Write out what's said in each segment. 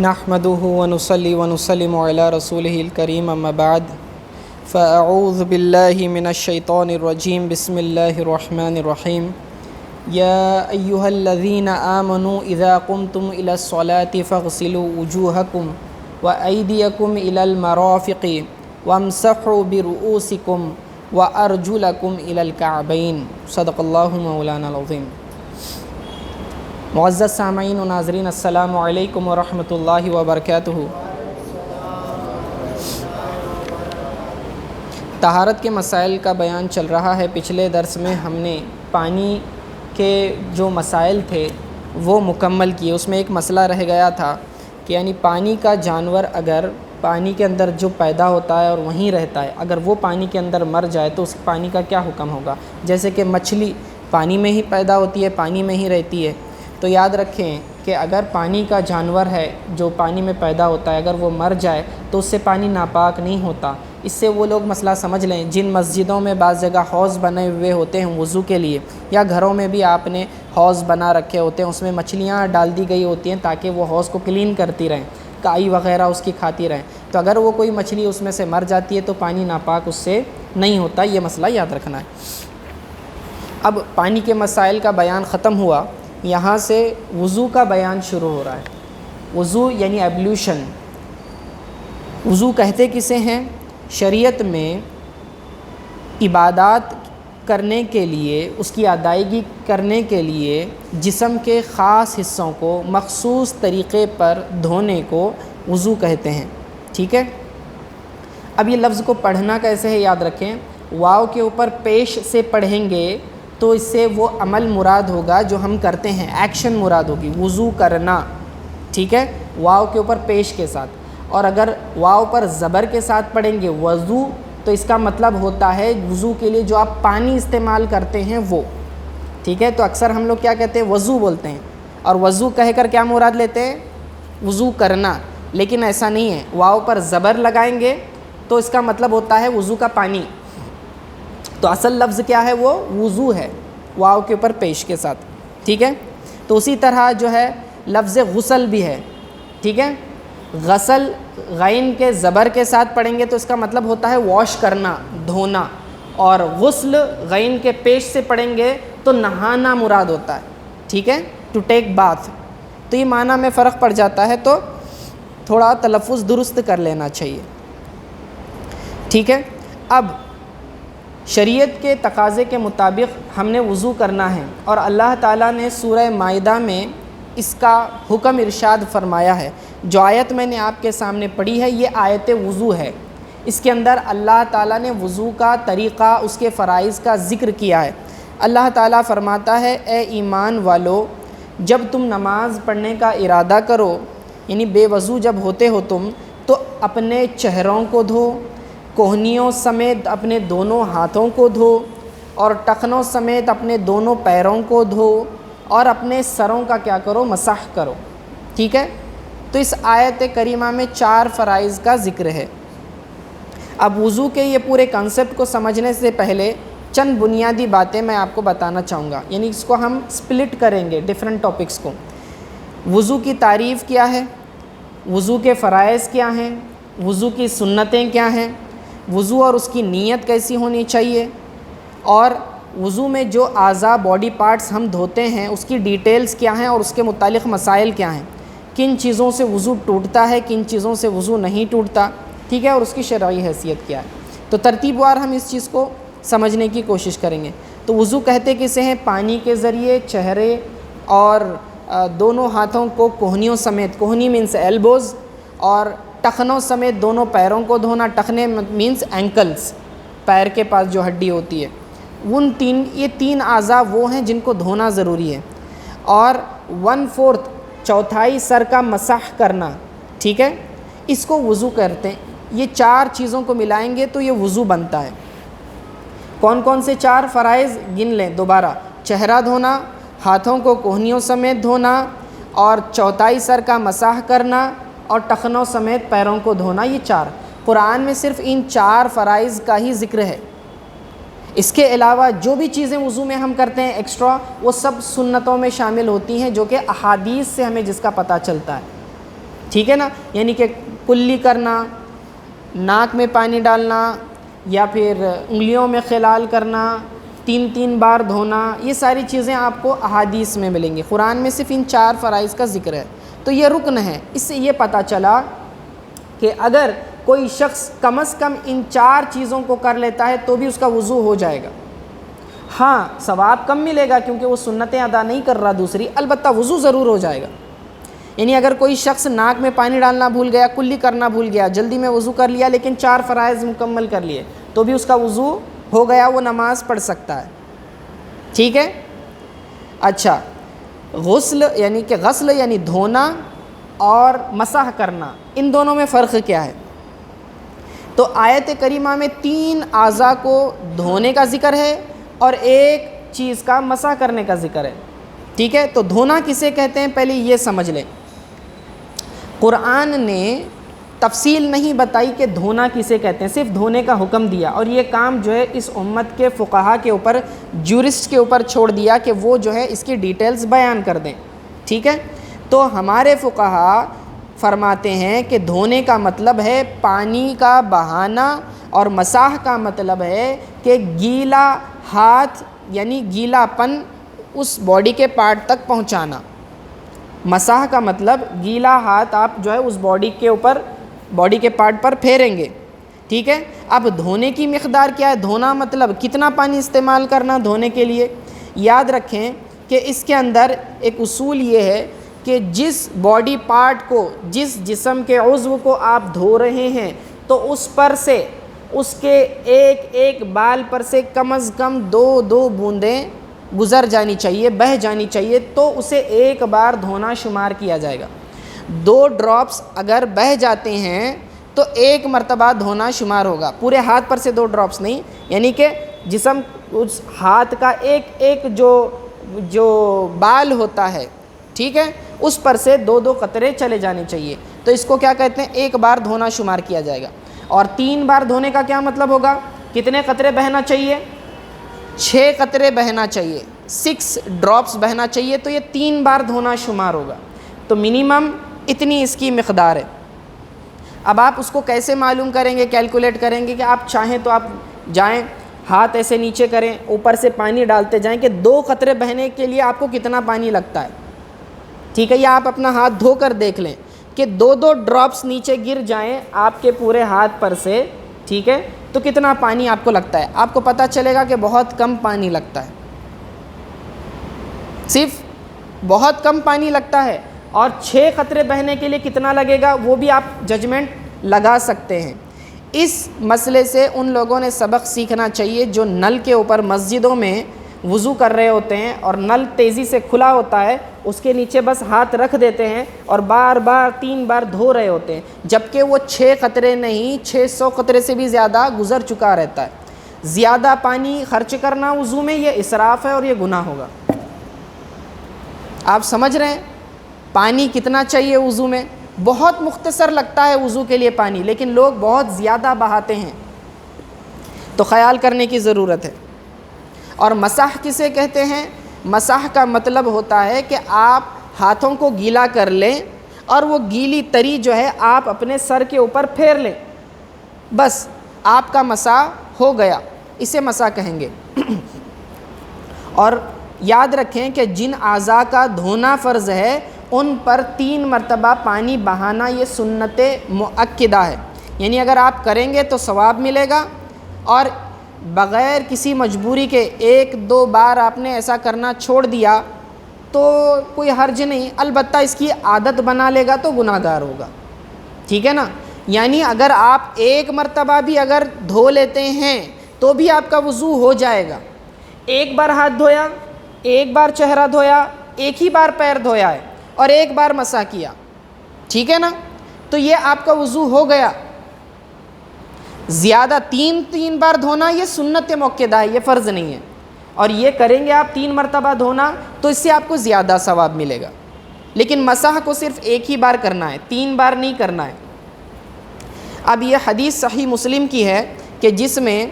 نحمده ونصلي ونسلم على رسوله الكريم اما بعد فاعوذ بالله من الشيطان الرجيم بسم الله الرحمن الرحيم يا أيها الذين آمنوا إذا قمتم إلى الصلاة فاغسلوا وجوهكم وأيديكم إلى المرافق وامسحوا برؤوسكم وأرجلكم إلى الكعبين صدق الله مولانا العظيم۔ معزز سامعین و ناظرین، السلام علیکم ورحمۃ اللہ وبرکاتہ۔ طہارت کے مسائل کا بیان چل رہا ہے۔ پچھلے درس میں ہم نے پانی کے جو مسائل تھے وہ مکمل کیے۔ اس میں ایک مسئلہ رہ گیا تھا کہ یعنی پانی کا جانور اگر پانی کے اندر جو پیدا ہوتا ہے اور وہیں رہتا ہے، اگر وہ پانی کے اندر مر جائے تو اس پانی کا کیا حکم ہوگا۔ جیسے کہ مچھلی پانی میں ہی پیدا ہوتی ہے، پانی میں ہی رہتی ہے، تو یاد رکھیں کہ اگر پانی کا جانور ہے جو پانی میں پیدا ہوتا ہے، اگر وہ مر جائے تو اس سے پانی ناپاک نہیں ہوتا۔ اس سے وہ لوگ مسئلہ سمجھ لیں جن مسجدوں میں بعض جگہ حوض بنے ہوئے ہوتے ہیں وضو کے لیے، یا گھروں میں بھی آپ نے حوض بنا رکھے ہوتے ہیں، اس میں مچھلیاں ڈال دی گئی ہوتی ہیں تاکہ وہ حوض کو کلین کرتی رہیں، کائی وغیرہ اس کی کھاتی رہیں، تو اگر وہ کوئی مچھلی اس میں سے مر جاتی ہے تو پانی ناپاک اس سے نہیں ہوتا۔ یہ مسئلہ یاد رکھنا ہے۔ اب پانی کے مسائل کا بیان ختم ہوا، یہاں سے وضو کا بیان شروع ہو رہا ہے۔ وضو یعنی ایبلیوشن۔ وضو کہتے کسے ہیں؟ شریعت میں عبادات کرنے کے لیے، اس کی ادائیگی کرنے کے لیے جسم کے خاص حصوں کو مخصوص طریقے پر دھونے کو وضو کہتے ہیں، ٹھیک ہے۔ اب یہ لفظ کو پڑھنا کیسے ہے یاد رکھیں۔ واو کے اوپر پیش سے پڑھیں گے تو اس سے وہ عمل مراد ہوگا جو ہم کرتے ہیں، ایکشن مراد ہوگی، وضو کرنا، ٹھیک ہے، واو کے اوپر پیش کے ساتھ۔ اور اگر واو پر زبر کے ساتھ پڑھیں گے وضو، تو اس کا مطلب ہوتا ہے وضو کے لیے جو آپ پانی استعمال کرتے ہیں وہ، ٹھیک ہے۔ تو اکثر ہم لوگ کیا کہتے ہیں؟ وضو بولتے ہیں، اور وضو کہہ کر کیا مراد لیتے ہیں؟ وضو کرنا، لیکن ایسا نہیں ہے۔ واو پر زبر لگائیں گے تو اس کا مطلب ہوتا ہے وضو کا پانی، تو اصل لفظ کیا ہے؟ وہ وضو ہے، واو کے اوپر پیش کے ساتھ، ٹھیک ہے۔ تو اسی طرح جو ہے لفظ غسل بھی ہے، ٹھیک ہے۔ غسل غین کے زبر کے ساتھ پڑھیں گے تو اس کا مطلب ہوتا ہے واش کرنا، دھونا، اور غسل غین کے پیش سے پڑھیں گے تو نہانا مراد ہوتا ہے، ٹھیک ہے، ٹو ٹیک باتھ۔ تو یہ معنی میں فرق پڑ جاتا ہے، تو تھوڑا تلفظ درست کر لینا چاہیے، ٹھیک ہے۔ اب شریعت کے تقاضے کے مطابق ہم نے وضو کرنا ہے، اور اللہ تعالیٰ نے سورہ مائدہ میں اس کا حکم ارشاد فرمایا ہے۔ جو آیت میں نے آپ کے سامنے پڑھی ہے یہ آیت وضو ہے۔ اس کے اندر اللہ تعالیٰ نے وضو کا طریقہ، اس کے فرائض کا ذکر کیا ہے۔ اللہ تعالیٰ فرماتا ہے، اے ایمان والو، جب تم نماز پڑھنے کا ارادہ کرو، یعنی بے وضو جب ہوتے ہو تم، تو اپنے چہروں کو دھو، کوہنیوں سمیت اپنے دونوں ہاتھوں کو دھو، اور ٹخنوں سمیت اپنے دونوں پیروں کو دھو، اور اپنے سروں کا کیا کرو؟ مسح کرو، ٹھیک ہے۔ تو اس آیت کریمہ میں 4 فرائض کا ذکر ہے۔ اب وضو کے یہ پورے کنسپٹ کو سمجھنے سے پہلے چند بنیادی باتیں میں آپ کو بتانا چاہوں گا، یعنی اس کو ہم سپلٹ کریں گے ڈیفرنٹ ٹاپکس کو۔ وضو کی تعریف کیا ہے؟ وضو کے فرائض کیا ہیں؟ وضو کی سنتیں کیا ہیں؟ وضو اور اس کی نیت کیسی ہونی چاہیے؟ اور وضو میں جو اعضاء باڈی پارٹس ہم دھوتے ہیں اس کی ڈیٹیلز کیا ہیں اور اس کے متعلق مسائل کیا ہیں؟ کن چیزوں سے وضو ٹوٹتا ہے، کن چیزوں سے وضو نہیں ٹوٹتا، ٹھیک ہے، اور اس کی شرعی حیثیت کیا ہے؟ تو ترتیب وار ہم اس چیز کو سمجھنے کی کوشش کریں گے۔ تو وضو کہتے کسے ہیں؟ پانی کے ذریعے چہرے اور دونوں ہاتھوں کو کوہنیوں سمیت، کوہنی مینس ایلبوز، اور ٹخنوں سمیت دونوں پیروں کو دھونا، ٹخنے مینس اینکلز، پیر کے پاس جو ہڈی ہوتی ہے، یہ 3 اعضاء وہ ہیں جن کو دھونا ضروری ہے۔ اور 1/4 چوتھائی سر کا مسح کرنا، ٹھیک ہے، اس کو وضو کرتے ہیں۔ یہ 4 چیزوں کو ملائیں گے تو یہ وضو بنتا ہے۔ کون کون سے 4 فرائض گن لیں دوبارہ؟ چہرہ دھونا، ہاتھوں کو کوہنیوں سمیت دھونا، اور چوتھائی سر کا مسح کرنا، اور ٹخنوں سمیت پیروں کو دھونا۔ یہ 4 قرآن میں صرف ان 4 فرائض کا ہی ذکر ہے۔ اس کے علاوہ جو بھی چیزیں وضو میں ہم کرتے ہیں ایکسٹرا، وہ سب سنتوں میں شامل ہوتی ہیں جو کہ احادیث سے ہمیں جس کا پتہ چلتا ہے، ٹھیک ہے نا، یعنی کہ کلی کرنا، ناک میں پانی ڈالنا، یا پھر انگلیوں میں خلال کرنا، 3 بار دھونا، یہ ساری چیزیں آپ کو احادیث میں ملیں گی۔ قرآن میں صرف ان 4 فرائض کا ذکر ہے، تو یہ رکن ہے۔ اس سے یہ پتہ چلا کہ اگر کوئی شخص کم از کم ان 4 چیزوں کو کر لیتا ہے تو بھی اس کا وضو ہو جائے گا۔ ہاں ثواب کم ملے گا کیونکہ وہ سنتیں ادا نہیں کر رہا دوسری، البتہ وضو ضرور ہو جائے گا۔ یعنی اگر کوئی شخص ناک میں پانی ڈالنا بھول گیا، کلی کرنا بھول گیا، جلدی میں وضو کر لیا لیکن 4 فرائض مکمل کر لیے تو بھی اس کا وضو ہو گیا، وہ نماز پڑھ سکتا ہے۔ ٹھیک ہے۔ اچھا، غسل یعنی دھونا اور مسح کرنا، ان دونوں میں فرق کیا ہے؟ تو آیت کریمہ میں 3 اعضاء کو دھونے کا ذکر ہے اور ایک چیز کا مسح کرنے کا ذکر ہے۔ ٹھیک ہے، تو دھونا کسے کہتے ہیں پہلے یہ سمجھ لیں۔ قرآن نے تفصیل نہیں بتائی کہ دھونا کسے کہتے ہیں، صرف دھونے کا حکم دیا، اور یہ کام جو ہے اس امت کے فقہا کے اوپر، جورسٹ کے اوپر چھوڑ دیا کہ وہ جو ہے اس کی ڈیٹیلز بیان کر دیں۔ ٹھیک ہے، تو ہمارے فقہا فرماتے ہیں کہ دھونے کا مطلب ہے پانی کا بہانا، اور مسح کا مطلب ہے کہ گیلا ہاتھ یعنی گیلا پن اس باڈی کے پارٹ تک پہنچانا۔ مسح کا مطلب گیلا ہاتھ آپ جو ہے اس باڈی کے پارٹ پر پھیریں گے۔ ٹھیک ہے، اب دھونے کی مقدار کیا ہے؟ دھونا مطلب کتنا پانی استعمال کرنا دھونے کے لیے؟ یاد رکھیں کہ اس کے اندر ایک اصول یہ ہے کہ جس باڈی پارٹ کو، جس جسم کے عضو کو آپ دھو رہے ہیں تو اس پر سے، اس کے ایک بال پر سے کم از کم 2 بوندیں گزر جانی چاہیے، بہہ جانی چاہیے، تو اسے ایک بار دھونا شمار کیا جائے گا۔ 2 ڈراپس اگر بہہ جاتے ہیں تو 1 مرتبہ دھونا شمار ہوگا، پورے ہاتھ پر سے 2 ڈراپس نہیں، یعنی کہ جسم، اس ہاتھ کا ایک جو بال ہوتا ہے، ٹھیک ہے، اس پر سے 2 قطرے چلے جانے چاہیے، تو اس کو کیا کہتے ہیں؟ 1 بار دھونا شمار کیا جائے گا۔ اور 3 بار دھونے کا کیا مطلب ہوگا؟ کتنے قطرے بہنا چاہیے؟ 6 قطرے بہنا چاہیے، 6 ڈراپس بہنا چاہیے، تو یہ 3 بار دھونا شمار ہوگا۔ تو منیمم اتنی اس کی مقدار ہے۔ اب آپ اس کو کیسے معلوم کریں گے، کیلکولیٹ کریں گے؟ کہ آپ چاہیں تو آپ جائیں، ہاتھ ایسے نیچے کریں، اوپر سے پانی ڈالتے جائیں کہ 2 قطرے بہنے کے لیے آپ کو کتنا پانی لگتا ہے۔ ٹھیک ہے، یا آپ اپنا ہاتھ دھو کر دیکھ لیں کہ 2 ڈراپس نیچے گر جائیں آپ کے پورے ہاتھ پر سے، ٹھیک ہے، تو کتنا پانی آپ کو لگتا ہے؟ آپ کو پتہ چلے گا کہ بہت کم پانی لگتا ہے، صرف بہت کم پانی لگتا ہے۔ اور 6 قطرے بہنے کے لیے کتنا لگے گا وہ بھی آپ ججمنٹ لگا سکتے ہیں۔ اس مسئلے سے ان لوگوں نے سبق سیکھنا چاہیے جو نل کے اوپر مسجدوں میں وضو کر رہے ہوتے ہیں اور نل تیزی سے کھلا ہوتا ہے، اس کے نیچے بس ہاتھ رکھ دیتے ہیں اور بار بار 3 بار دھو رہے ہوتے ہیں، جبکہ وہ 6 قطرے نہیں 600 قطرے سے بھی زیادہ گزر چکا رہتا ہے۔ زیادہ پانی خرچ کرنا وضو میں یہ اسراف ہے اور یہ گناہ ہوگا۔ آپ سمجھ رہے ہیں پانی کتنا چاہیے وضو میں؟ بہت مختصر لگتا ہے وضو کے لیے پانی، لیکن لوگ بہت زیادہ بہاتے ہیں، تو خیال کرنے کی ضرورت ہے۔ اور مسح کسے کہتے ہیں؟ مسح کا مطلب ہوتا ہے کہ آپ ہاتھوں کو گیلا کر لیں اور وہ گیلی تری جو ہے آپ اپنے سر کے اوپر پھیر لیں، بس آپ کا مسح ہو گیا، اسے مسح کہیں گے۔ اور یاد رکھیں کہ جن اعضاء کا دھونا فرض ہے ان پر 3 مرتبہ پانی بہانا یہ سنت مؤکدہ ہے، یعنی اگر آپ کریں گے تو ثواب ملے گا، اور بغیر کسی مجبوری کے 1-2 بار آپ نے ایسا کرنا چھوڑ دیا تو کوئی حرج نہیں، البتہ اس کی عادت بنا لے گا تو گناہ گار ہوگا۔ ٹھیک ہے نا، یعنی اگر آپ 1 مرتبہ بھی اگر دھو لیتے ہیں تو بھی آپ کا وضو ہو جائے گا۔ 1 بار ہاتھ دھویا، 1 بار چہرہ دھویا، 1 ہی بار پیر دھویا ہے اور 1 بار مسح کیا، ٹھیک ہے نا، تو یہ آپ کا وضو ہو گیا۔ زیادہ 3 بار دھونا یہ سنت مؤکدہ ہے، یہ فرض نہیں ہے، اور یہ کریں گے آپ 3 مرتبہ دھونا تو اس سے آپ کو زیادہ ثواب ملے گا، لیکن مسح کو صرف 1 ہی بار کرنا ہے، 3 بار نہیں کرنا ہے۔ اب یہ حدیث صحیح مسلم کی ہے کہ جس میں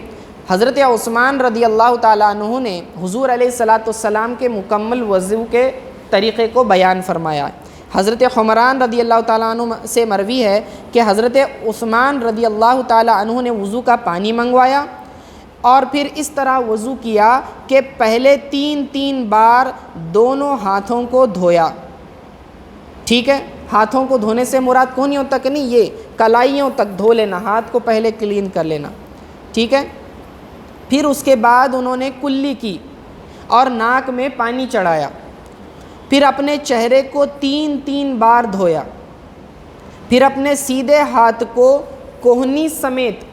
حضرت عثمان رضی اللہ تعالیٰ عنہ نے حضور علیہ الصلاۃ والسلام کے مکمل وضو کے طریقے کو بیان فرمایا۔ حضرت حمران رضی اللہ تعالیٰ عنہ سے مروی ہے کہ حضرت عثمان رضی اللہ تعالیٰ عنہ نے وضو کا پانی منگوایا اور پھر اس طرح وضو کیا کہ پہلے 3 بار دونوں ہاتھوں کو دھویا. ٹھیک ہے، ہاتھوں کو دھونے سے مراد کونیوں تک نہیں، یہ کلائیوں تک دھو لینا، ہاتھ کو پہلے کلین کر لینا. ٹھیک ہے، پھر اس کے بعد انہوں نے کلی کی اور ناک میں پانی چڑھایا، پھر اپنے چہرے کو 3 بار دھویا، پھر اپنے سیدھے ہاتھ کو کوہنی سمیت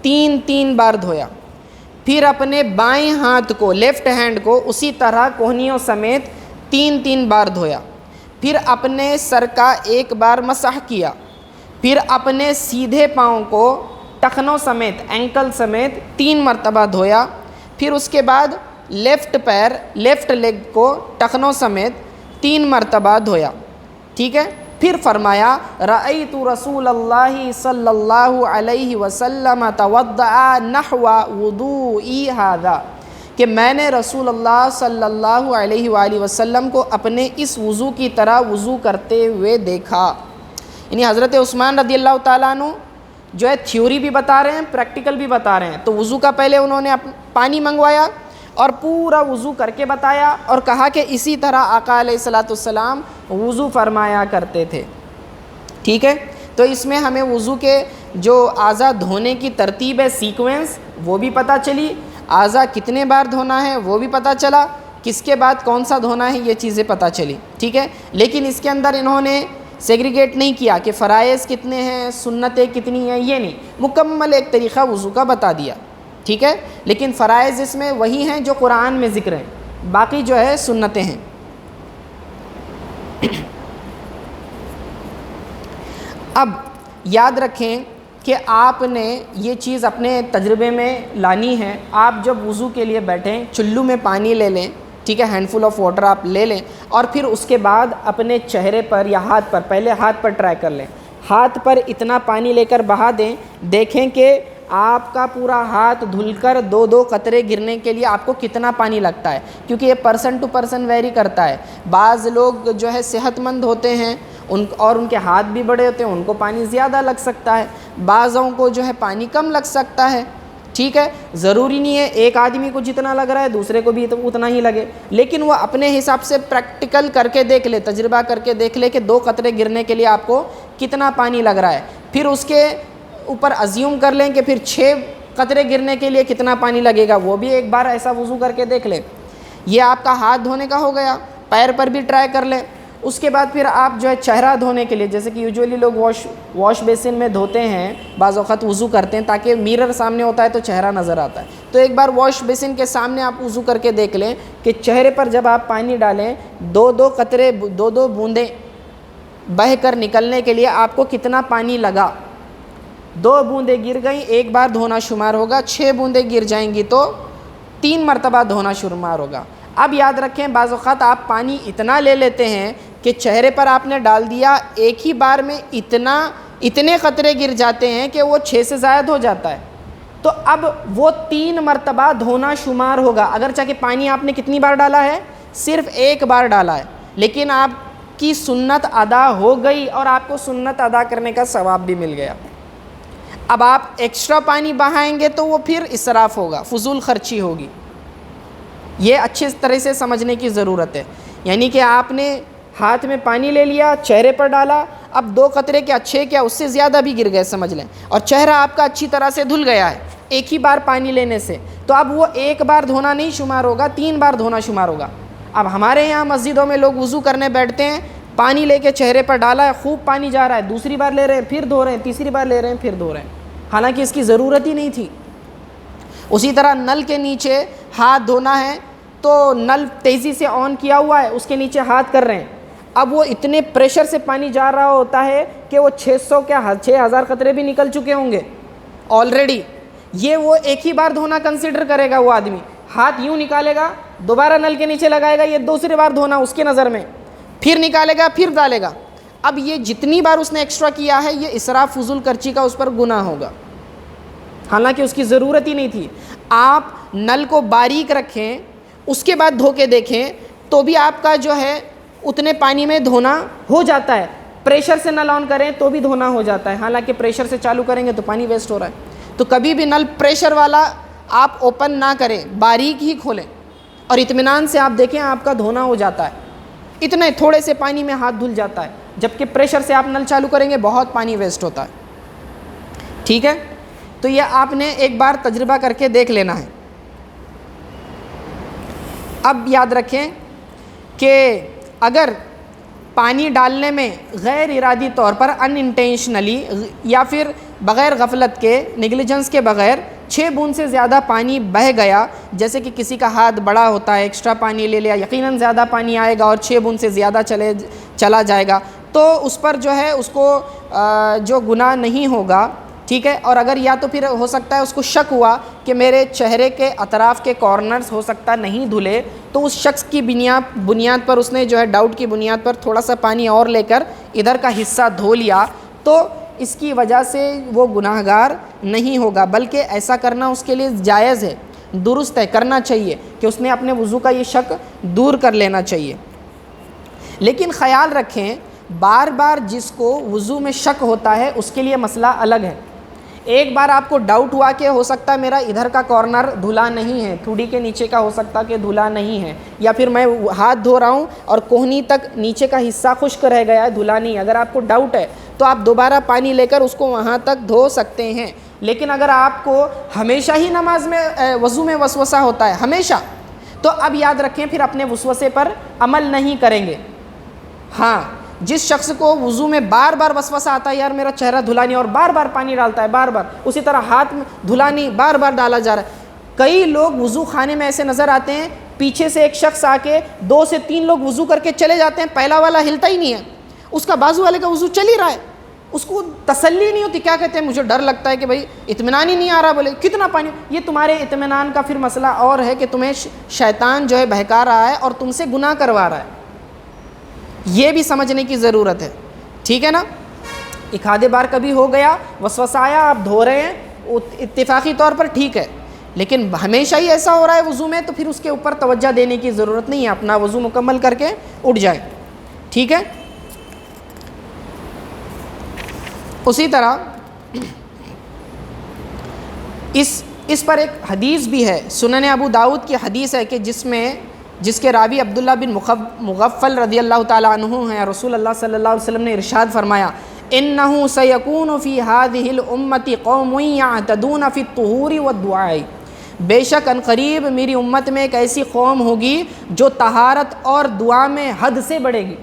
3 بار دھویا، پھر اپنے بائیں ہاتھ کو لیفٹ ہینڈ کو اسی طرح کوہنیوں سمیت 3 بار دھویا، پھر اپنے سر کا 1 بار مسح کیا، پھر اپنے سیدھے پاؤں کو ٹخنوں سمیت اینکل سمیت 3 مرتبہ دھویا، پھر اس کے بعد لیفٹ پیر لیفٹ لیگ کو ٹخنوں سمیت 3 مرتبہ دھویا. ٹھیک ہے، پھر فرمایا رأیت رسول اللہ صلی اللہ علیہ وسلم توضأ نحو وضوئی ھذا، کہ میں نے رسول اللہ صلی اللہ علیہ وآلہ وسلم کو اپنے اس وضو کی طرح وضو کرتے ہوئے دیکھا. یعنی حضرت عثمان رضی اللہ تعالیٰ عنہ جو ہے تھیوری بھی بتا رہے ہیں، پریکٹیکل بھی بتا رہے ہیں. تو وضو کا پہلے انہوں نے پانی منگوایا اور پورا وضو کر کے بتایا اور کہا کہ اسی طرح آقا علیہ الصلوۃ والسلام وضو فرمایا کرتے تھے. ٹھیک ہے، تو اس میں ہمیں وضو کے جو اعضاء دھونے کی ترتیب ہے، سیکوینس، وہ بھی پتہ چلی، اعضاء کتنے بار دھونا ہے وہ بھی پتہ چلا، کس کے بعد کون سا دھونا ہے یہ چیزیں پتہ چلی. ٹھیک ہے، لیکن اس کے اندر انہوں نے سیگریگیٹ نہیں کیا کہ فرائض کتنے ہیں، سنتیں کتنی ہیں، یہ نہیں، مکمل ایک طریقہ وضو کا بتا دیا. ٹھیک ہے، لیکن فرائض اس میں وہی ہیں جو قرآن میں ذکر ہیں، باقی جو ہے سنتیں ہیں. اب یاد رکھیں کہ آپ نے یہ چیز اپنے تجربے میں لانی ہے. آپ جب وضو کے لیے بیٹھیں چلو میں پانی لے لیں، ٹھیک ہے، ہینڈ فل آف واٹر آپ لے لیں اور پھر اس کے بعد اپنے چہرے پر یا ہاتھ پر، پہلے ہاتھ پر ٹرائی کر لیں، ہاتھ پر اتنا پانی لے کر بہا دیں، دیکھیں کہ آپ کا پورا ہاتھ دھل کر 2 قطرے گرنے کے لیے آپ کو کتنا پانی لگتا ہے، کیونکہ یہ پرسن ٹو پرسن ویری کرتا ہے. بعض لوگ جو ہے صحت مند ہوتے ہیں اور ان کے ہاتھ بھی بڑے ہوتے ہیں، ان کو پانی زیادہ لگ سکتا ہے، بعضوں کو جو ہے پانی کم لگ سکتا ہے. ٹھیک ہے، ضروری نہیں ہے ایک آدمی کو جتنا لگ رہا ہے دوسرے کو بھی اتنا ہی لگے، لیکن وہ اپنے حساب سے پریکٹیکل کر کے دیکھ لے، تجربہ کر کے دیکھ لے کہ 2 قطرے گرنے کے لیے آپ کو کتنا پانی لگ رہا ہے. پھر اس کے اوپر ازیوم کر لیں کہ پھر 6 قطرے گرنے کے لیے کتنا پانی لگے گا، وہ بھی ایک بار ایسا وضو کر کے دیکھ لیں. یہ آپ کا ہاتھ دھونے کا ہو گیا. پیر پر بھی ٹرائی کر لیں. اس کے بعد پھر آپ جو ہے چہرہ دھونے کے لیے، جیسے کہ یوجولی لوگ واش بیسن میں دھوتے ہیں، بعض اوقات وضو کرتے ہیں تاکہ میرر سامنے ہوتا ہے تو چہرہ نظر آتا ہے. تو ایک بار واش بیسن کے سامنے آپ وضو کر کے دیکھ لیں کہ چہرے پر جب آپ پانی ڈالیں 2 قطرے 2 بوندیں بہہ کر نکلنے کے لیے آپ کو کتنا پانی لگا. 2 بوندیں گر گئیں، ایک بار دھونا شمار ہوگا. 6 بوندیں گر جائیں گی تو 3 مرتبہ دھونا شمار ہوگا. اب یاد رکھیں بعض اوقات آپ پانی اتنا لے لیتے ہیں کہ چہرے پر آپ نے ڈال دیا، ایک ہی بار میں اتنے قطرے گر جاتے ہیں کہ وہ 6 سے زائد ہو جاتا ہے. تو اب وہ 3 مرتبہ دھونا شمار ہوگا، اگرچہ کہ پانی آپ نے کتنی بار ڈالا ہے، صرف 1 بار ڈالا ہے، لیکن آپ کی سنت ادا ہو گئی اور آپ کو سنت ادا کرنے کا ثواب بھی مل گیا. اب آپ ایکسٹرا پانی بہائیں گے تو وہ پھر اسراف ہوگا، فضول خرچی ہوگی. یہ اچھی طرح سے سمجھنے کی ضرورت ہے. یعنی کہ آپ نے ہاتھ میں پانی لے لیا، چہرے پر ڈالا، اب 2 قطرے کیا 6 کیا اس سے زیادہ بھی گر گئے سمجھ لیں، اور چہرہ آپ کا اچھی طرح سے دھل گیا ہے ایک ہی بار پانی لینے سے، تو اب وہ 1 بار دھونا نہیں شمار ہوگا، 3 بار دھونا شمار ہوگا. اب ہمارے یہاں مسجدوں میں لوگ وضو کرنے بیٹھتے ہیں، پانی لے کے چہرے پر ڈالا ہے، خوب پانی جا رہا ہے، دوسری بار لے رہے ہیں پھر دھو رہے ہیں، تیسری بار لے رہے ہیں پھر دھو رہے ہیں، حالانکہ اس کی ضرورت ہی نہیں تھی. اسی طرح نل کے نیچے ہاتھ دھونا ہے تو نل تیزی سے آن کیا ہوا ہے، اس کے نیچے ہاتھ کر رہے ہیں، اب وہ اتنے پریشر سے پانی جا رہا ہوتا ہے کہ وہ 6,000 قطرے بھی نکل چکے ہوں گے آلریڈی. یہ وہ ایک ہی بار دھونا کنسیڈر کرے گا، وہ آدمی ہاتھ یوں نکالے گا، دوبارہ نل کے نیچے لگائے گا، یہ دوسری بار دھونا اس کی نظر میں، پھر نکالے گا پھر ڈالے گا. اب یہ جتنی بار اس نے ایکسٹرا کیا ہے یہ اسراف فضول خرچی کا اس پر گناہ ہوگا، حالانکہ اس کی ضرورت ہی نہیں تھی. آپ نل کو باریک رکھیں، اس کے بعد دھو کے دیکھیں تو بھی آپ کا جو ہے اتنے پانی میں دھونا ہو جاتا ہے. پریشر سے نل آن کریں تو بھی دھونا ہو جاتا ہے, حالانکہ پریشر سے چالو کریں گے تو پانی ویسٹ ہو رہا ہے. تو کبھی بھی نل پریشر والا آپ اوپن نہ کریں, باریک ہی کھولیں اور اطمینان سے آپ دیکھیں آپ کا دھونا ہو جاتا ہے. اتنے تھوڑے سے پانی میں ہاتھ دھل جاتا ہے, جبکہ پریشر سے آپ نل چالو کریں گے بہت پانی ویسٹ ہوتا ہے. ٹھیک ہے, تو یہ آپ نے ایک بار تجربہ کر کے دیکھ لینا ہے. اب یاد رکھیں کہ اگر پانی ڈالنے میں غیر ارادی طور پر ان انٹینشنلی یا پھر بغیر غفلت کے, نیگلیجنس کے بغیر 6 بوند سے زیادہ پانی بہہ گیا, جیسے کہ کسی کا ہاتھ بڑا ہوتا ہے, ایکسٹرا پانی لے لیا, یقیناً زیادہ پانی آئے گا اور 6 بوند سے زیادہ چلا جائے گا, تو اس پر جو ہے اس کو جو گناہ نہیں ہوگا. ٹھیک ہے, اور اگر یا تو پھر ہو سکتا ہے اس کو شک ہوا کہ میرے چہرے کے اطراف کے کارنرز ہو سکتا نہیں دھلے, تو اس شخص کی بنیاد پر اس نے جو ہے ڈاؤٹ کی بنیاد پر تھوڑا سا پانی اور لے کر ادھر کا حصہ دھو لیا, تو اس کی وجہ سے وہ گناہگار نہیں ہوگا, بلکہ ایسا کرنا اس کے لیے جائز ہے, درست ہے, کرنا چاہیے کہ اس نے اپنے وضو کا یہ شک دور کر لینا چاہیے. لیکن خیال رکھیں بار بار جس کو وضو میں شک ہوتا ہے اس کے لیے مسئلہ الگ ہے. ایک بار آپ کو ڈاؤٹ ہوا کہ ہو سکتا ہے میرا ادھر کا کارنر دھلا نہیں ہے, ٹھوڑی کے نیچے کا ہو سکتا کہ دھلا نہیں ہے, یا پھر میں ہاتھ دھو رہا ہوں اور کوہنی تک نیچے کا حصہ خشک رہ گیا ہے, دھلا نہیں ہے. اگر آپ کو ڈاؤٹ ہے تو آپ دوبارہ پانی لے کر اس کو وہاں تک دھو سکتے ہیں. لیکن اگر آپ کو ہمیشہ ہی نماز میں وضو میں وسوسہ ہوتا ہے ہمیشہ, تو اب یاد رکھیں پھر اپنے وسوسے پر عمل نہیں کریں گے. ہاں, جس شخص کو وضو میں بار بار وسوسہ آتا ہے یار میرا چہرہ دھلا نہیں, اور بار بار پانی ڈالتا ہے, بار بار اسی طرح ہاتھ میں دھلا نہیں, بار بار ڈالا جا رہا ہے. کئی لوگ وضو خانے میں ایسے نظر آتے ہیں, پیچھے سے ایک شخص آ کے 2 سے 3 لوگ وضو کر کے چلے جاتے ہیں, پہلا والا ہلتا ہی نہیں ہے, اس کا بازو والے کا وضو چل ہی رہا ہے, اس کو تسلی نہیں ہوتی. کیا کہتے ہیں, مجھے ڈر لگتا ہے کہ بھائی اطمینان ہی نہیں آ رہا, بولے کتنا پانی. یہ تمہارے اطمینان کا پھر مسئلہ اور ہے کہ تمہیں شیطان جو ہے بہکا رہا ہے اور تم سے گناہ کروا رہا ہے, یہ بھی سمجھنے کی ضرورت ہے. ٹھیک ہے نا, ایک آدھے بار کبھی ہو گیا وسوسہ آیا, آپ دھو رہے ہیں اتفاقی طور پر, ٹھیک ہے, لیکن ہمیشہ ہی ایسا ہو رہا ہے وضو میں, تو پھر اس کے اوپر توجہ دینے کی ضرورت نہیں ہے, اپنا وضو مکمل کر کے اٹھ جائے. ٹھیک ہے, اسی طرح اس پر ایک حدیث بھی ہے, سنن ابو داؤد کی حدیث ہے کہ جس کے راوی عبداللہ بن مغفل رضی اللہ تعالیٰ عنہ ہیں. رسول اللہ صلی اللہ علیہ وسلم نے ارشاد فرمایا, اِنَّهُ سَيَكُونُ فِي هَذِهِ الْأُمَّةِ قَوْمٌ يَعْتَدُونَ فِي الطُّهُورِ وَالدُّعَاءِ, بے شک ان قریب میری امت میں ایک ایسی قوم ہوگی جو طہارت اور دعا میں حد سے بڑھے گی.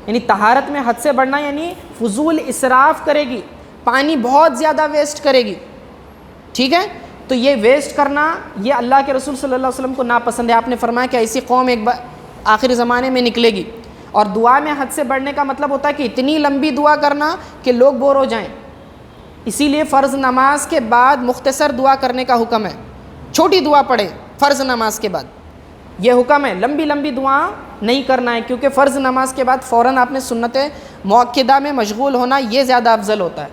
یعنی طہارت میں حد سے بڑھنا یعنی فضول اسراف کرے گی, پانی بہت زیادہ ویسٹ کرے گی. ٹھیک ہے, تو یہ ویسٹ کرنا یہ اللہ کے رسول صلی اللہ علیہ وسلم کو ناپسند ہے. آپ نے فرمایا کہ ایسی قوم ایک بار آخر زمانے میں نکلے گی, اور دعا میں حد سے بڑھنے کا مطلب ہوتا ہے کہ اتنی لمبی دعا کرنا کہ لوگ بور ہو جائیں. اسی لیے فرض نماز کے بعد مختصر دعا کرنے کا حکم ہے, چھوٹی دعا پڑھیں فرض نماز کے بعد, یہ حکم ہے. لمبی لمبی دعا نہیں کرنا ہے, کیونکہ فرض نماز کے بعد فوراً آپ نے سنت مؤکدہ میں مشغول ہونا, یہ زیادہ افضل ہوتا ہے.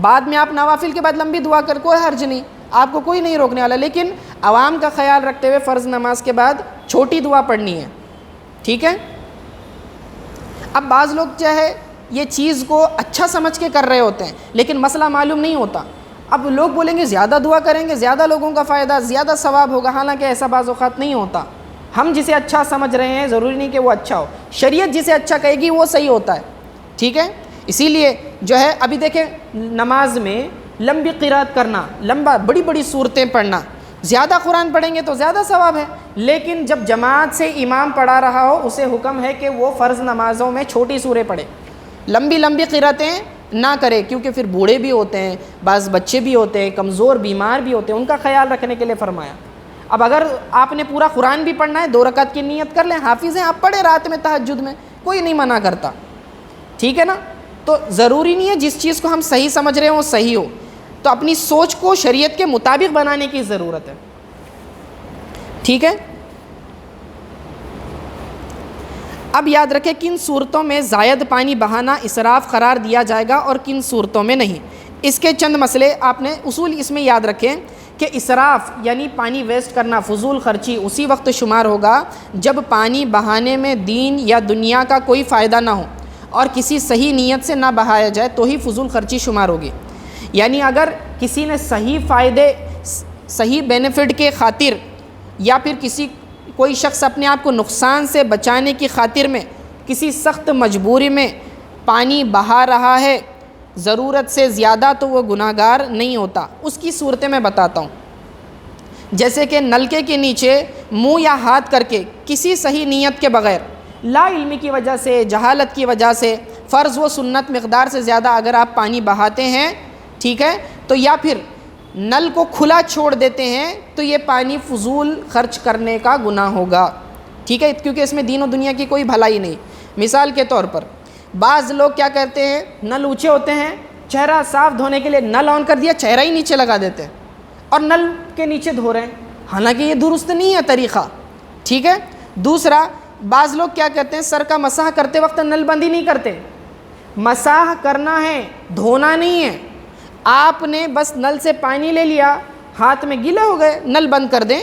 بعد میں آپ نوافل کے بعد لمبی دعا کر, کوئی حرج نہیں, آپ کو کوئی نہیں روکنے والا, لیکن عوام کا خیال رکھتے ہوئے فرض نماز کے بعد چھوٹی دعا پڑھنی ہے. ٹھیک ہے, اب بعض لوگ جو ہے یہ چیز کو اچھا سمجھ کے کر رہے ہوتے ہیں, لیکن مسئلہ معلوم نہیں ہوتا. اب لوگ بولیں گے زیادہ دعا کریں گے زیادہ لوگوں کا فائدہ, زیادہ ثواب ہوگا, حالانکہ ایسا بعض اوقات نہیں ہوتا. ہم جسے اچھا سمجھ رہے ہیں ضروری نہیں کہ وہ اچھا ہو, شریعت جسے اچھا کہے گی وہ صحیح ہوتا ہے. ٹھیک ہے, اسی لیے جو ہے ابھی دیکھیں نماز میں لمبی قرات کرنا, لمبا بڑی بڑی صورتیں پڑھنا, زیادہ قرآن پڑھیں گے تو زیادہ ثواب ہے. لیکن جب جماعت سے امام پڑھا رہا ہو اسے حکم ہے کہ وہ فرض نمازوں میں چھوٹی سوریں پڑھے, لمبی لمبی قراتیں نہ کرے, کیونکہ پھر بوڑھے بھی ہوتے ہیں, بعض بچے بھی ہوتے ہیں, کمزور بیمار بھی ہوتے ہیں, ان کا خیال رکھنے کے لیے فرمایا. اب اگر آپ نے پورا قرآن بھی پڑھنا ہے 2 رکعت کی نیت کر لیں, حافظ ہیں آپ پڑھیں رات میں تہجد میں, کوئی نہیں منع کرتا. ٹھیک ہے نا, تو ضروری نہیں ہے جس چیز کو ہم صحیح سمجھ رہے ہیں وہ صحیح ہو, تو اپنی سوچ کو شریعت کے مطابق بنانے کی ضرورت ہے. ٹھیک ہے, اب یاد رکھیں کن صورتوں میں زائد پانی بہانا اسراف قرار دیا جائے گا اور کن صورتوں میں نہیں. اس کے چند مسئلے آپ نے اصول اس میں یاد رکھیں کہ اسراف یعنی پانی ویسٹ کرنا، فضول خرچی اسی وقت شمار ہوگا جب پانی بہانے میں دین یا دنیا کا کوئی فائدہ نہ ہو اور کسی صحیح نیت سے نہ بہایا جائے تو ہی فضول خرچی شمار ہوگی۔ یعنی اگر کسی نے صحیح فائدے، صحیح بینیفٹ کے خاطر، یا پھر کوئی شخص اپنے آپ کو نقصان سے بچانے کی خاطر میں کسی سخت مجبوری میں پانی بہا رہا ہے ضرورت سے زیادہ، تو وہ گناہ گار نہیں ہوتا۔ اس کی صورتیں میں بتاتا ہوں، جیسے کہ نلکے کے نیچے منہ یا ہاتھ کر کے کسی صحیح نیت کے بغیر، لا علمی کی وجہ سے، جہالت کی وجہ سے، فرض و سنت مقدار سے زیادہ اگر آپ پانی بہاتے ہیں، ٹھیک ہے، تو یا پھر نل کو کھلا چھوڑ دیتے ہیں تو یہ پانی فضول خرچ کرنے کا گناہ ہوگا، ٹھیک ہے، کیونکہ اس میں دین و دنیا کی کوئی بھلائی نہیں۔ مثال کے طور پر بعض لوگ کیا کرتے ہیں، نل اونچے ہوتے ہیں، چہرہ صاف دھونے کے لیے نل آن کر دیا، چہرہ ہی نیچے لگا دیتے ہیں اور نل کے نیچے دھو رہے ہیں، حالانکہ یہ درست نہیں ہے طریقہ، ٹھیک ہے۔ دوسرا، بعض لوگ کیا کرتے ہیں، سر کا مسح کرتے وقت نل بند ہی نہیں کرتے۔ مسح کرنا ہے، دھونا نہیں ہے۔ آپ نے بس نل سے پانی لے لیا، ہاتھ میں گیلے ہو گئے، نل بند کر دیں،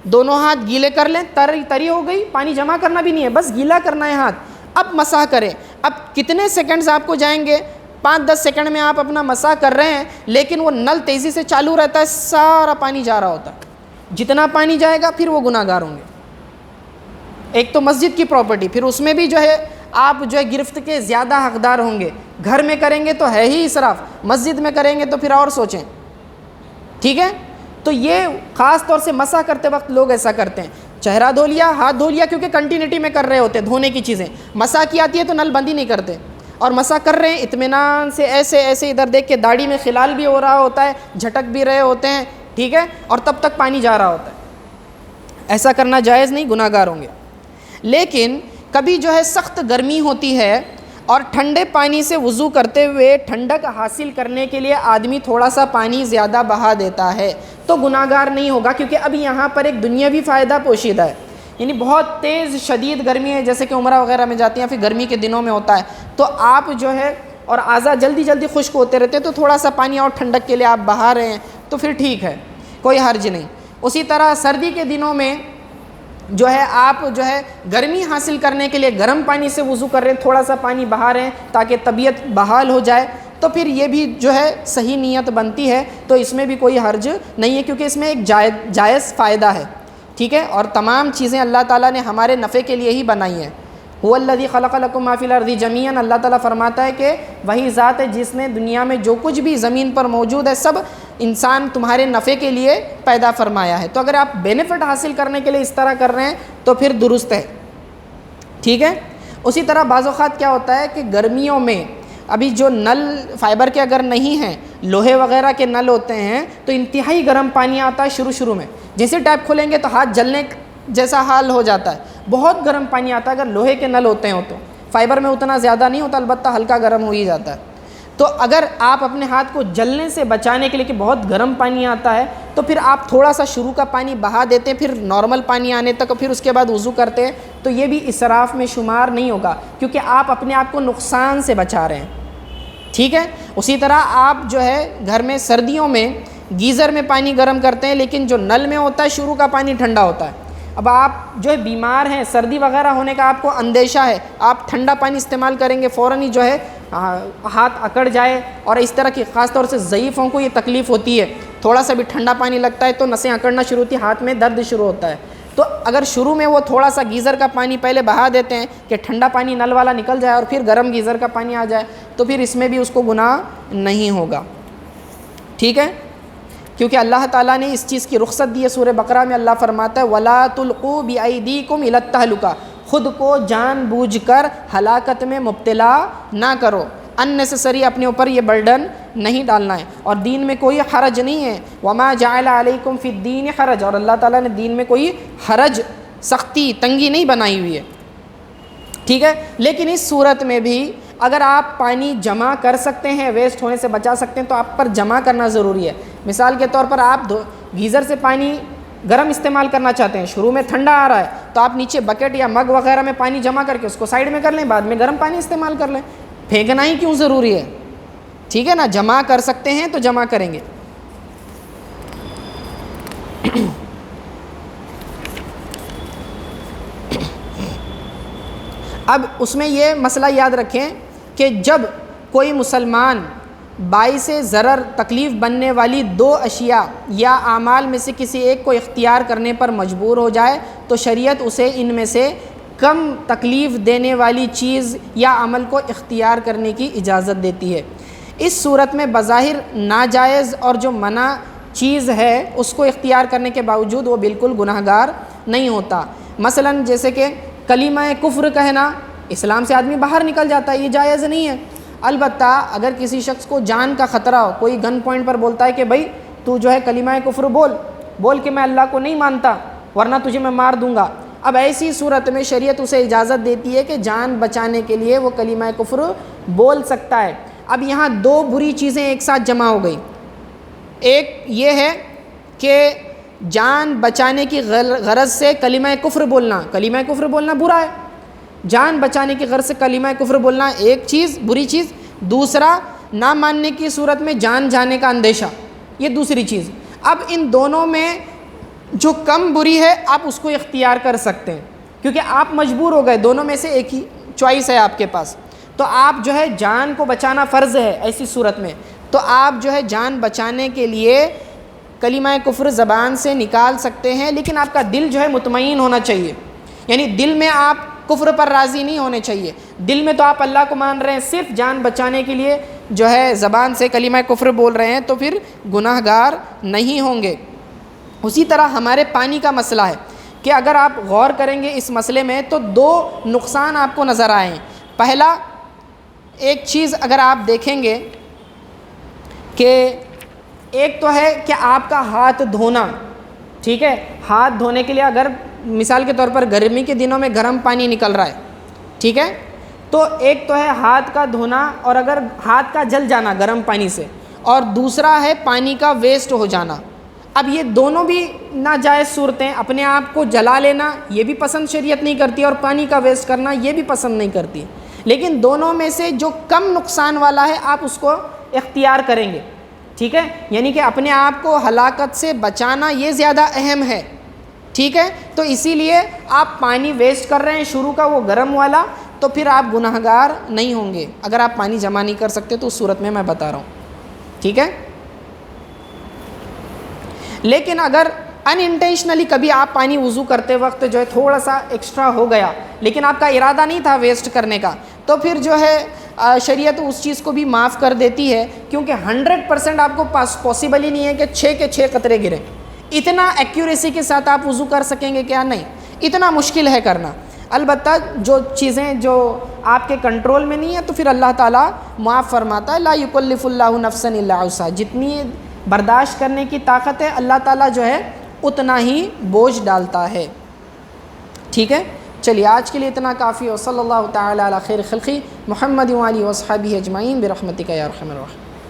دونوں ہاتھ گیلے کر لیں، تری ہو گئی، پانی جمع کرنا بھی نہیں ہے، بس گیلا کرنا ہے ہاتھ، اب مسح کریں۔ اب کتنے سیکنڈز آپ کو جائیں گے، 5-10 سیکنڈ میں آپ اپنا مسح کر رہے ہیں، لیکن وہ نل تیزی سے چالو رہتا ہے، سارا پانی جا رہا ہوتا ہے۔ جتنا پانی جائے گا پھر وہ گناہ گار ہوں گے۔ ایک تو مسجد کی پراپرٹی، پھر اس میں بھی جو ہے آپ جو ہے گرفت کے زیادہ حقدار ہوں گے۔ گھر میں کریں گے تو ہے ہی اسراف، مسجد میں کریں گے تو پھر اور سوچیں، ٹھیک ہے۔ تو یہ خاص طور سے مسح کرتے وقت لوگ ایسا کرتے ہیں، چہرہ دھو لیا، ہاتھ دھو لیا، کیونکہ کنٹینیوٹی میں کر رہے ہوتے ہیں دھونے کی چیزیں، مسح کی آتی ہے تو نل بند ہی نہیں کرتے، اور مسح کر رہے ہیں اطمینان سے، ایسے ادھر دیکھ کے، داڑھی میں خلال بھی ہو رہا ہوتا ہے، جھٹک بھی رہے ہوتے ہیں، ٹھیک ہے، اور تب تک پانی جا رہا ہوتا ہے۔ ایسا کرنا جائز نہیں، گناہ گار ہوں گے۔ لیکن کبھی جو ہے سخت گرمی ہوتی ہے اور ٹھنڈے پانی سے وضو کرتے ہوئے ٹھنڈک حاصل کرنے کے لیے آدمی تھوڑا سا پانی زیادہ بہا دیتا ہے تو گناہ گار نہیں ہوگا، کیونکہ اب یہاں پر ایک دنیاوی فائدہ پوشیدہ ہے۔ یعنی بہت تیز شدید گرمی ہے، جیسے کہ عمرہ وغیرہ میں جاتے ہیں، پھر گرمی کے دنوں میں ہوتا ہے، تو آپ جو ہے اور اعضاء جلدی خشک ہوتے رہتے ہیں، تو تھوڑا سا پانی اور ٹھنڈک کے لیے آپ بہا رہے ہیں تو پھر ٹھیک ہے، کوئی حرج نہیں۔ اسی طرح سردی کے دنوں میں جو ہے آپ جو ہے گرمی حاصل کرنے کے لیے گرم پانی سے وضو کر رہے ہیں، تھوڑا سا پانی بہا رہے ہیں تاکہ طبیعت بحال ہو جائے، تو پھر یہ بھی جو ہے صحیح نیت بنتی ہے، تو اس میں بھی کوئی حرج نہیں ہے، کیونکہ اس میں ایک جائز فائدہ ہے، ٹھیک ہے۔ اور تمام چیزیں اللہ تعالیٰ نے ہمارے نفع کے لیے ہی بنائی ہیں۔ هو الذی خلق لکم ما فی الارض جمیعا، اللہ تعالیٰ فرماتا ہے کہ وہی ذات ہے جس نے دنیا میں جو کچھ بھی زمین پر موجود ہے سب انسان تمہارے نفع کے لیے پیدا فرمایا ہے۔ تو اگر آپ بینیفٹ حاصل کرنے کے لیے اس طرح کر رہے ہیں تو پھر درست ہے، ٹھیک ہے۔ اسی طرح بعض اوقات کیا ہوتا ہے کہ گرمیوں میں ابھی جو نل فائبر کے اگر نہیں ہیں، لوہے وغیرہ کے نل ہوتے ہیں، تو انتہائی گرم پانی آتا ہے شروع میں، جیسے ٹیپ کھولیں گے تو ہاتھ جلنے جیسا حال ہو جاتا ہے، بہت گرم پانی آتا ہے اگر لوہے کے نل ہوتے ہیں تو۔ فائبر میں اتنا زیادہ نہیں ہوتا، البتہ ہلکا گرم ہو ہی جاتا ہے۔ تو اگر آپ اپنے ہاتھ کو جلنے سے بچانے کے لیے کہ بہت گرم پانی آتا ہے، تو پھر آپ تھوڑا سا شروع کا پانی بہا دیتے ہیں، پھر نارمل پانی آنے تک، پھر اس کے بعد وضو کرتے ہیں، تو یہ بھی اسراف میں شمار نہیں ہوگا، کیونکہ آپ اپنے آپ کو نقصان سے بچا رہے ہیں، ٹھیک ہے۔ اسی طرح آپ جو ہے گھر میں سردیوں میں گیزر میں پانی گرم کرتے ہیں، لیکن جو نل میں ہوتا ہے شروع کا پانی ٹھنڈا ہوتا ہے۔ اب آپ جو ہے بیمار ہیں، سردی وغیرہ ہونے کا آپ کو اندیشہ ہے، آپ ٹھنڈا پانی استعمال کریں گے، فوراً ہی جو ہے ہاتھ اکڑ جائے، اور اس طرح کی خاص طور سے ضعیفوں کو یہ تکلیف ہوتی ہے، تھوڑا سا بھی ٹھنڈا پانی لگتا ہے تو نسیں اکڑنا شروع ہوتی ہے، ہاتھ میں درد شروع ہوتا ہے۔ تو اگر شروع میں وہ تھوڑا سا گیزر کا پانی پہلے بہا دیتے ہیں کہ ٹھنڈا پانی نل والا نکل جائے اور پھر گرم گیزر کا پانی آ جائے، تو پھر اس میں بھی اس کو گناہ نہیں ہوگا، ٹھیک ہے، کیونکہ اللہ تعالیٰ نے اس چیز کی رخصت دی ہے۔ سورہ بقرہ میں اللہ فرماتا ہے وَلَا تُلْقُوا بِأَيْدِيكُمْ إِلَى التَّهْلُكَةِ، خود کو جان بوجھ کر ہلاکت میں مبتلا نہ کرو، اننیسیسری اپنے اوپر یہ برڈن نہیں ڈالنا ہے، اور دین میں کوئی حرج نہیں ہے۔ وَمَا جَعَلَ عَلَيْكُمْ فِي الدِّينِ حَرَج، اور اللہ تعالیٰ نے دین میں کوئی حرج، سختی، تنگی نہیں بنائی ہوئی ہے، ٹھیک ہے۔ لیکن اس صورت میں بھی اگر آپ پانی جمع کر سکتے ہیں، ویسٹ ہونے سے بچا سکتے ہیں، تو آپ پر جمع کرنا ضروری ہے۔ مثال کے طور پر آپ گیزر سے پانی گرم استعمال کرنا چاہتے ہیں، شروع میں ٹھنڈا آ رہا ہے، تو آپ نیچے بکیٹ یا مگ وغیرہ میں پانی جمع کر کے اس کو سائڈ میں کر لیں، بعد میں گرم پانی استعمال کر لیں، پھینکنا ہی کیوں ضروری ہے، ٹھیک ہے نا۔ جمع کر سکتے ہیں تو جمع کریں گے۔ اب اس میں یہ مسئلہ یاد رکھیں کہ جب کوئی مسلمان باعث ضرر تکلیف بننے والی 2 اشیاء یا اعمال میں سے کسی ایک کو اختیار کرنے پر مجبور ہو جائے تو شریعت اسے ان میں سے کم تکلیف دینے والی چیز یا عمل کو اختیار کرنے کی اجازت دیتی ہے۔ اس صورت میں بظاہر ناجائز اور جو منع چیز ہے اس کو اختیار کرنے کے باوجود وہ بالکل گناہگار نہیں ہوتا۔ مثلا جیسے کہ کلمہ کفر کہنا، اسلام سے آدمی باہر نکل جاتا ہے، یہ جائز نہیں ہے۔ البتہ اگر کسی شخص کو جان کا خطرہ ہو، کوئی گن پوائنٹ پر بولتا ہے کہ بھائی تو جو ہے کلمہ کفر بول کہ میں اللہ کو نہیں مانتا ورنہ تجھے میں مار دوں گا، اب ایسی صورت میں شریعت اسے اجازت دیتی ہے کہ جان بچانے کے لیے وہ کلمہ کفر بول سکتا ہے۔ اب یہاں 2 بری چیزیں ایک ساتھ جمع ہو گئی، ایک یہ ہے کہ جان بچانے کی غرض سے کلمہ کفر بولنا برا ہے، جان بچانے کی غرض سے کلمہ کفر بولنا ایک چیز بری چیز، دوسرا نہ ماننے کی صورت میں جان جانے کا اندیشہ، یہ دوسری چیز۔ اب ان دونوں میں جو کم بری ہے آپ اس کو اختیار کر سکتے ہیں، کیونکہ آپ مجبور ہو گئے، دونوں میں سے ایک ہی چوائس ہے آپ کے پاس، تو آپ جو ہے جان کو بچانا فرض ہے ایسی صورت میں، تو آپ جو ہے جان بچانے کے لیے کلمہ کفر زبان سے نکال سکتے ہیں، لیکن آپ کا دل جو ہے مطمئن ہونا چاہیے، یعنی دل میں آپ کفر پر راضی نہیں ہونے چاہیے، دل میں تو آپ اللہ کو مان رہے ہیں، صرف جان بچانے کے لیے جو ہے زبان سے کلمہ کفر بول رہے ہیں تو پھر گناہ گار نہیں ہوں گے۔ اسی طرح ہمارے پانی کا مسئلہ ہے کہ اگر آپ غور کریں گے اس مسئلے میں تو 2 نقصان آپ کو نظر آئے ہیں۔ پہلا ایک چیز اگر آپ دیکھیں گے کہ ایک تو ہے کہ آپ کا ہاتھ دھونا، ٹھیک ہے، ہاتھ دھونے کے لیے اگر مثال کے طور پر گرمی کے دنوں میں گرم پانی نکل رہا ہے، ٹھیک ہے، تو ایک تو ہے ہاتھ کا دھونا اور اگر ہاتھ کا جل جانا گرم پانی سے، اور دوسرا ہے پانی کا ویسٹ ہو جانا۔ اب یہ دونوں بھی ناجائز صورتیں، اپنے آپ کو جلا لینا یہ بھی پسند شریعت نہیں کرتی اور پانی کا ویسٹ کرنا یہ بھی پسند نہیں کرتی، لیکن دونوں میں سے جو کم نقصان والا ہے آپ اس کو اختیار کریں گے، ٹھیک ہے، یعنی کہ اپنے آپ کو ہلاکت سے بچانا یہ زیادہ اہم ہے، ٹھیک ہے، تو اسی لیے آپ پانی ویسٹ کر رہے ہیں شروع کا وہ گرم والا، تو پھر آپ گناہگار نہیں ہوں گے اگر آپ پانی جمع نہیں کر سکتے تو اس صورت میں بتا رہا ہوں، ٹھیک ہے۔ لیکن اگر ان انٹینشنلی کبھی آپ پانی وضو کرتے وقت جو ہے تھوڑا سا ایکسٹرا ہو گیا لیکن آپ کا ارادہ نہیں تھا ویسٹ کرنے کا، تو پھر جو ہے شریعت اس چیز کو بھی معاف کر دیتی ہے، کیونکہ 100% آپ کو پاسبل ہی نہیں ہے کہ 6 کے 6 قطرے گریں، اتنا ایکیوریسی کے ساتھ آپ وضو کر سکیں گے کیا؟ نہیں، اتنا مشکل ہے کرنا۔ البتہ جو چیزیں جو آپ کے کنٹرول میں نہیں ہے تو پھر اللہ تعالیٰ معاف فرماتا ہے، لا یکلف اللہ نفسا الا وسعہا، جتنی برداشت کرنے کی طاقت ہے اللہ تعالیٰ جو ہے اتنا ہی بوجھ ڈالتا ہے، ٹھیک ہے۔ چلیے آج کے لیے اتنا کافی، اور صلی اللہ تعالیٰ علی خیر خلقی محمد و آلہ و اصحابہ اجمعین برحمتک یا ارحم الراحمین۔